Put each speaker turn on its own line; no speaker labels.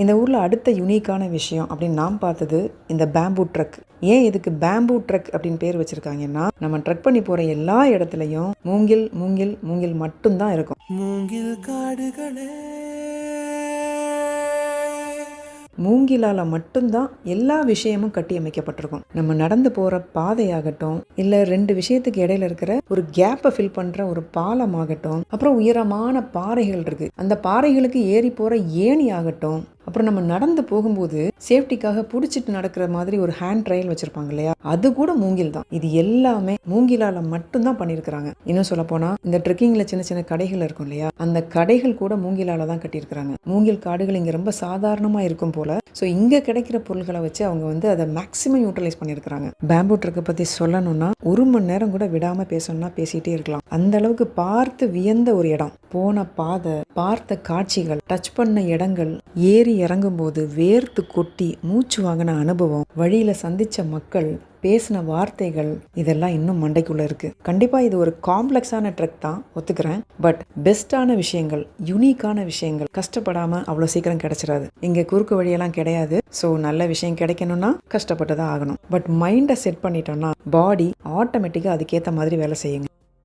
இந்த ஊரில் அடுத்த யுனிக்கான விஷயம் அப்படின்னு நான் பார்த்தது இந்த பேம்பூ ட்ரக். ஏன் இதுக்கு பேம்பூ ட்ரக் அப்படின்னு பேர் வச்சுருக்காங்கன்னா, நம்ம ட்ரக் பண்ணி போகிற எல்லா இடத்துலையும் மூங்கில் மூங்கில் மூங்கில் மட்டும்தான் இருக்கும். மூங்கில் காடுகளே, மூங்கிலால் மட்டும்தான் எல்லா விஷயமும் கட்டி அமைக்கப்பட்டிருக்கும். நம்ம நடந்து போகிற பாதையாகட்டும், இல்லை 2 விஷயத்துக்கு இடையில இருக்கிற ஒரு கேப்பை ஃபில் பண்ணுற ஒரு பாலம் ஆகட்டும், அப்புறம் உயரமான பாறைகள் இருக்குது, அந்த பாறைகளுக்கு ஏறி போகிற ஏணி ஆகட்டும், அப்புறம் நம்ம நடந்து போகும்போது சேஃப்டிக்காக பிடிச்சிட்டு நடக்கிற மாதிரி ஒரு ஹேண்ட் ட்ரைல் வச்சிருப்பாங்க இல்லையா, அது கூட மூங்கில் தான். இது எல்லாமே மூங்கிலால மட்டும்தான் பண்ணியிருக்கிறாங்க. இன்னும் சொல்ல போனா இந்த ட்ரெக்கிங்ல சின்ன சின்ன கடைகள் இருக்கும் இல்லையா, அந்த கடைகள் கூட மூங்கிலால தான் கட்டியிருக்கிறாங்க. மூங்கில் காடுகள் இங்க ரொம்ப சாதாரணமா இருக்கும் போல. ஸோ இங்க கிடைக்கிற பொருட்களை வச்சு அவங்க அதை மேக்ஸிமம் யூட்டிலைஸ் பண்ணியிருக்கிறாங்க. பேம்பூ ட்ரக்கை பத்தி சொல்லணும்னா 1 மணி நேரம் கூட விடாம பேசணும்னா பேசிட்டே இருக்கலாம். அந்த அளவுக்கு பார்த்து வியந்த ஒரு இடம். போன பாதை, பார்த்த காட்சிகள், டச் பண்ண இடங்கள், ஏறி இறங்கும்போது வேர்த்து கொட்டி மூச்சு வாங்கின அனுபவம், வழியில சந்திச்ச மக்கள், பேசின வார்த்தைகள், இதெல்லாம் இன்னும் மண்டைக்குள்ள இருக்கு. கண்டிப்பா இது ஒரு காம்ப்ளெக்ஸான ட்ரக் தான், ஒத்துக்கிறேன். பட் பெஸ்டான விஷயங்கள், யுனிக்கான விஷயங்கள் கஷ்டப்படாம அவ்வளோ சீக்கிரம் கிடைச்சிடாது. இங்க குறுக்கு வழியெல்லாம் கிடையாது. ஸோ நல்ல விஷயம் கிடைக்கணும்னா கஷ்டப்பட்டு தான் ஆகணும். பட் மைண்டை செட் பண்ணிட்டோம்னா பாடி ஆட்டோமேட்டிக்காக அதுக்கேற்ற மாதிரி வேலை செய்யுங்க.